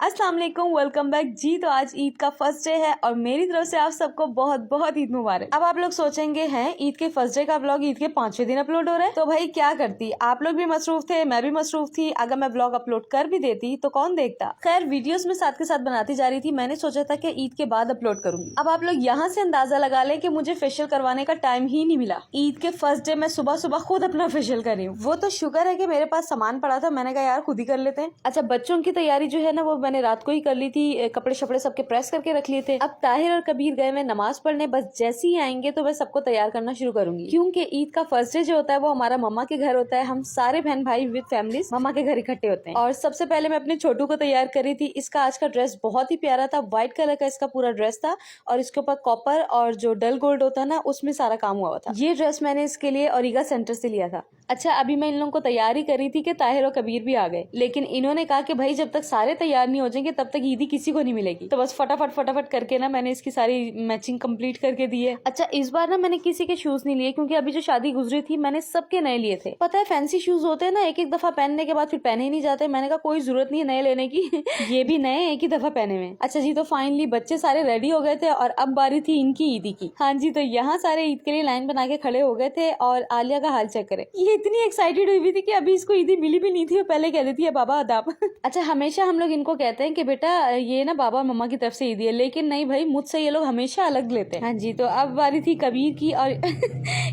अस्सलाम वालेकुम, welcome back जी। तो आज ईद का फर्स्ट डे है और मेरी तरफ से आप सबको बहुत बहुत ईद मुबारक। अब आप लोग सोचेंगे हैं ईद के फर्स्ट डे का ब्लॉग ईद के 5वें दिन अपलोड हो रहा है, तो भाई क्या करती, आप लोग भी मसरूफ थे, मैं भी मसरूफ थी। अगर मैं ब्लॉग अपलोड कर भी देती तो कौन देखता। खैर वीडियोस में साथ के साथ बनाती जा रही थी। मैंने सोचा था कि ईद के बाद अपलोड करूंगी। अब आप लोग यहाँ से अंदाजा लगा लें कि मुझे फेशियल करवाने का टाइम ही नहीं मिला। ईद के फर्स्ट डे मैं सुबह सुबह खुद अपना फेशियल कर रही हूँ। वो तो शुक्र है कि मेरे पास सामान पड़ा था, मैंने कहा यार खुद ही कर लेते हैं। अच्छा, बच्चों की तैयारी जो है ना वो मैंने रात को ही कर ली थी, कपड़े शपड़े सबके प्रेस करके रख लिए थे। अब ताहिर और कबीर गए मैं नमाज पढ़ने, बस जैसे ही आएंगे तो मैं सबको तैयार करना शुरू करूंगी, क्योंकि ईद का फर्स्ट डे जो होता है वो हमारा मम्मा के घर होता है। हम सारे बहन भाई विद फैमिलीज मम्मा के घर इकट्ठे होते हैं। और सबसे पहले मैं अपने छोटू को तैयार करी थी। इसका आज का ड्रेस बहुत ही प्यारा था, व्हाइट कलर का इसका पूरा ड्रेस था और इसके ऊपर कॉपर और जो डल गोल्ड होता है ना उसमें सारा काम हुआ था। ये ड्रेस मैंने इसके लिए ओरिगा सेंटर से लिया था। अच्छा, अभी मैं इन लोगों को तैयारी करी थी कि ताहिर और कबीर भी आ गए, लेकिन इन्होंने कहा कि भाई जब तक सारे तैयार नहीं हो जाएंगे तब तक ईदी किसी को नहीं मिलेगी। तो बस फटाफट करके ना मैंने इसकी सारी मैचिंग कंप्लीट करके दी है। अच्छा, इस बार ना मैंने किसी के शूज नहीं लिए, क्योंकि अभी जो शादी गुजरी थी मैंने सबके नए लिए थे। पता है फैंसी शूज होते हैं ना, एक एक दफा पहनने के बाद फिर पहने ही नहीं जाते। मैंने कहा कोई जरूरत नहीं है नए लेने की ये भी नए एक ही दफा पहने में। अच्छा जी, तो फाइनली बच्चे सारे रेडी हो गए थे और अब बारी थी इनकी ईदी की। हाँ जी, तो यहाँ सारे ईद के लिए लाइन बना के खड़े हो गए थे और आलिया का हाल चेक करे, ये इतनी एक्साइटेड हुई थी कि अभी इसको ईदी मिली भी नहीं थी और पहले कह देती है बाबा अदाब। अच्छा, हमेशा हम लोग इनको कहते हैं कि बेटा ये ना बाबा और मम्मा की तरफ से ईदी है, लेकिन नहीं भाई, मुझसे ये लोग हमेशा अलग लेते हैं। हाँ जी, तो अब बारी थी कबीर की और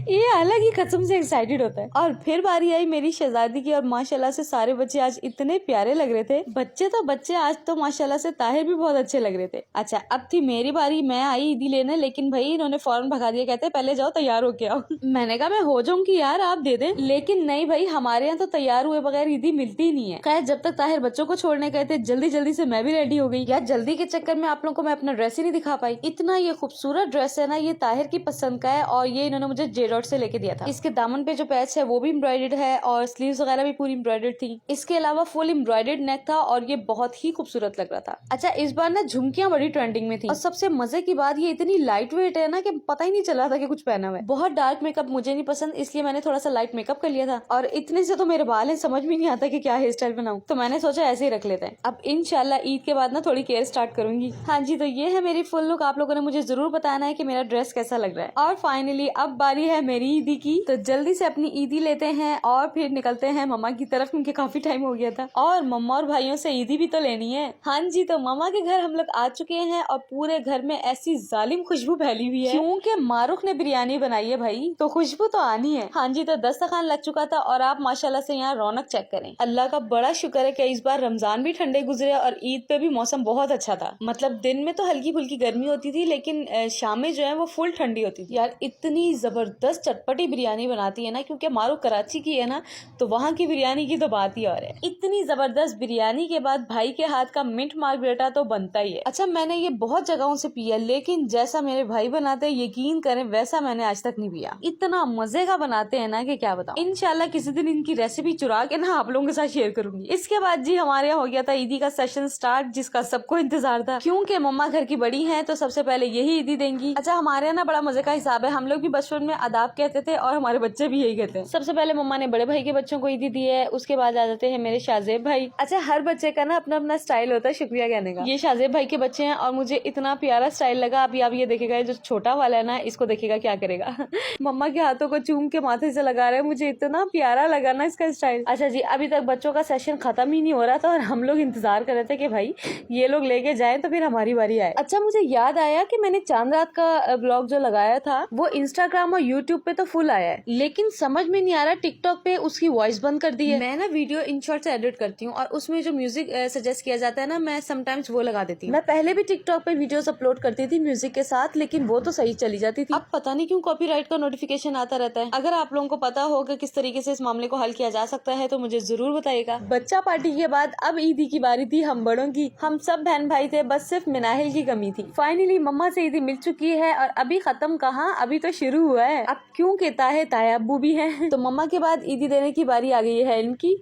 ये अलग ही कसम से एक्साइटेड होता है। और फिर बारी आई मेरी शहजादी की और माशाल्लाह से सारे बच्चे आज इतने प्यारे लग रहे थे। बच्चे तो बच्चे, आज तो माशाल्लाह से ताहिर भी बहुत अच्छे लग रहे थे। अच्छा, अब थी मेरी बारी, मैं आई ईदी लेने, लेकिन भाई इन्होंने फौरन भगा दिया, कहते पहले जाओ तैयार होके आओ। मैंने कहा मैं हो जाऊंगी यार, आप दे दें, लेकिन नहीं भाई, हमारे यहाँ तो तैयार हुए बगैर ईदी मिलती ही नहीं है। खैर जब तक ताहिर बच्चों को छोड़ने गए थे जल्दी जल्दी से मैं भी रेडी हो गई। यार जल्दी के चक्कर में आप लोगों को मैं अपना ड्रेस ही नहीं दिखा पाई। इतना ये खूबसूरत ड्रेस है ना, ये ताहिर की पसंद का है और ये इन्होंने मुझे जे डॉट से लेके दिया था। इसके दामन पे जो पैच है वो भी एम्ब्रॉयडर्ड है और स्लीव्स वगैरह भी पूरी एम्ब्रॉयडर्ड थी। इसके अलावा फुल एम्ब्रॉयडर्ड नेक था और ये बहुत ही खूबसूरत लग रहा था। अच्छा, इस बार ना झुमकियां बड़ी ट्रेंडिंग में थी और सबसे मजे की बात ये इतनी लाइट वेट है ना कि पता ही नहीं चला था कि कुछ पहना हुआ है। बहुत डार्क मेकअप मुझे नहीं पसंद, इसलिए मैंने थोड़ा सा लाइट मेकअप कर लिया था। और इतने से तो मेरे बाल है, समझ भी नहीं आता कि क्या हेयर स्टाइल बनाऊं, तो मैंने सोचा ऐसे ही रख लेते हैं। अब इंशाल्लाह ईद के बाद ना थोड़ी केयर स्टार्ट करूंगी। हाँ जी, तो ये है मेरी फुल लुक। आप लोगों ने मुझे जरूर बताना है कि मेरा ड्रेस कैसा लग रहा है। और फाइनली अब बारी है मेरी ईदी की, तो जल्दी से अपनी ईदी लेते हैं और फिर निकलते हैं मम्मा की तरफ, क्योंकि काफी टाइम हो गया था और मम्मा और भाइयों से ईदी भी तो लेनी है। हाँ जी, तो मम्मा के घर हम लोग आ चुके हैं और पूरे घर में ऐसी जालिम खुशबू फैली हुई है, क्योंकि मारूख ने बिरयानी बनाई है भाई, तो खुशबू तो आनी है। हाँ जी, तो दस्तरखान लग चुका था और आप माशाल्लाह से यहाँ रौनक चेक करें। अल्लाह का बड़ा शुक्र है कि इस बार रमजान भी ठंडे गुजरे और ईद पे भी मौसम बहुत अच्छा था। मतलब दिन में तो हल्की फुल्की गर्मी होती थी, लेकिन शाम में जो है वो फुल ठंडी होती थी। यार इतनी जबरदस्त चटपटी बिरयानी बनाती है ना, क्योंकि मारू कराची की है ना, तो वहाँ की बिरयानी की तो बात ही और है। इतनी जबरदस्त बिरयानी के बाद भाई के हाथ का मिंट मार्गरेटा तो बनता ही है। अच्छा, मैंने ये बहुत जगहों से पिया, लेकिन जैसा मेरे भाई बनाते हैं यकीन करें वैसा मैंने आज तक नहीं पिया। इतना मजे का बनाते हैं ना कि क्या बताऊं। इंशाल्लाह किसी दिन इनकी रेसिपी चुरा के ना आप लोगों के साथ शेयर करूंगी। इसके बाद जी हमारे यहाँ हो गया था ईदी का सेशन स्टार्ट, जिसका सबको इंतजार था, क्योंकि मम्मा घर की बड़ी हैं तो सबसे पहले यही ईदी देंगी। अच्छा, हमारे यहाँ ना बड़ा मजे का हिसाब है, हम लोग भी बचपन में आदाब कहते थे और हमारे बच्चे भी यही कहते हैं। सबसे पहले मम्मा ने बड़े भाई के बच्चों को ईदी दी है, उसके बाद आ जाते हैं मेरे शाहजेब भाई। अच्छा, हर बच्चे का ना अपना अपना स्टाइल होता है शुक्रिया कहने का। ये शाहजेब भाई के बच्चे हैं और मुझे इतना प्यारा स्टाइल लगा। अभी आप ये देखेगा, जो छोटा वाला है ना इसको देखेगा क्या करेगा। मम्मा के हाथों को चूम के माथे से लगा रहे हैं, मुझे इतना प्यारा लगा ना इसका स्टाइल। अच्छा जी, अभी तक बच्चों का सेशन खत्म ही नहीं हो रहा था और हम लोग इंतजार कर रहे थे कि भाई ये लोग लेके जाएं तो फिर हमारी बारी आए। अच्छा, मुझे याद आया कि मैंने चांद रात का ब्लॉग जो लगाया था वो इंस्टाग्राम और यूट्यूब पे तो फुल आया है, लेकिन समझ में नहीं आ रहा टिकटॉक पे उसकी वॉइस बंद कर दी है। मैं ना वीडियो इन शॉर्ट से एडिट करती हूँ और उसमें जो म्यूजिक सजेस्ट किया जाता है ना, मैं समटाइम्स वो लगा देती हूँ। मैं पहले भी टिकटॉक पे वीडियोस अपलोड करती थी म्यूजिक के साथ, लेकिन वो तो सही चली जाती थी। अब पता नहीं क्यों कॉपीराइट का नोटिफिकेशन आता रहता है। अगर आप लोगों को पता हो कि किस तरीके से इस मामले को हल किया जा सकता है तो मुझे जरूर बताइएगा। बच्चा पार्टी के बाद अब ईदी की बारी थी हम बड़ों की। हम सब बहन भाई थे, बस सिर्फ मिनाहिल की कमी थी। फाइनली मम्मा से ईदी मिल चुकी है और अभी खत्म कहाँ, अभी तो शुरू हुआ है। अब क्यों कहता है ताया अब्बू भी है, तो मम्मा के बाद ईदी देने की बारी आ गई है इनकी।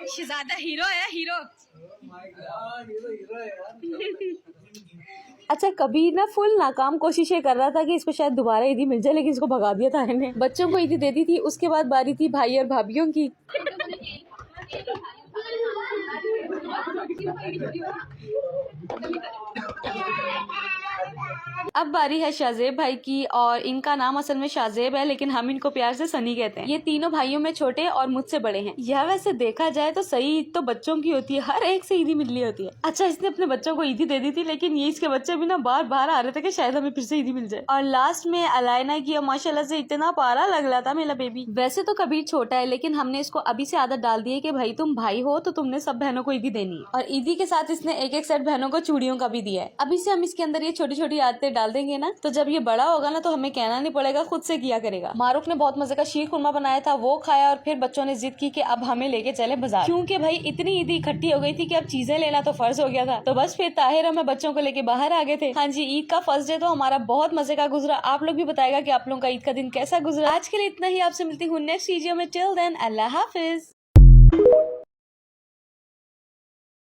शहजादा हीरो है, हीरो। अच्छा कबीर ना फुल नाकाम कोशिशें कर रहा था कि इसको शायद दोबारा ईदी मिल जाए, लेकिन इसको भगा दिया तारे ने। बच्चों को ईदी दे दी थी, उसके बाद बारी थी भाई और भाभीियों की। अब बारी है शाहजेब भाई की, और इनका नाम असल में शाहजेब है, लेकिन हम इनको प्यार से सनी कहते हैं। ये तीनों भाइयों में छोटे और मुझसे बड़े हैं। यह वैसे देखा जाए तो सही ईद तो बच्चों की होती है, हर एक से ईदी मिलनी होती है। अच्छा इसने अपने बच्चों को ईदी दे दी थी, लेकिन ये इसके बच्चे भी ना बार बार आ रहे थे कि शायद हमें फिर से ईदी मिल जाए। और लास्ट में अलायना की, और माशाल्लाह से इतना प्यारा लग रहा था मेरा बेबी। वैसे तो कबीर छोटा है, लेकिन हमने इसको अभी से आदत डाल दी है कि भाई तुम भाई हो तो तुमने सब बहनों को ईदी देनी है। और ईदी के साथ इसने एक एक सेट बहनों को चूड़ियों का भी दिया है। अभी से हम इसके अंदर ये छोटी छोटी आदतें डाल देंगे ना, तो जब ये बड़ा होगा ना तो हमें कहना नहीं पड़ेगा, खुद से किया करेगा। मारूफ ने बहुत मजे का शीर खुरमा बनाया था, वो खाया, और फिर बच्चों ने जिद की कि अब हमें लेके चले बाजार, क्योंकि भाई इतनी ईदी इकट्ठी हो गई थी कि अब चीजें लेना तो फर्ज हो गया था। तो बस फिर ताहिर हमें बच्चों को लेके बाहर आ गए थे। हाँ जी, ईद का फर्स्ट डे तो हमारा बहुत मजे का गुजरा। आप लोग भी बताएगा कि आप लोगों का ईद का दिन कैसा गुजरा। आज के लिए इतना ही, आपसे मिलती हूँ नेक्स्ट वीडियो में। टिल देन अल्लाह हाफिज।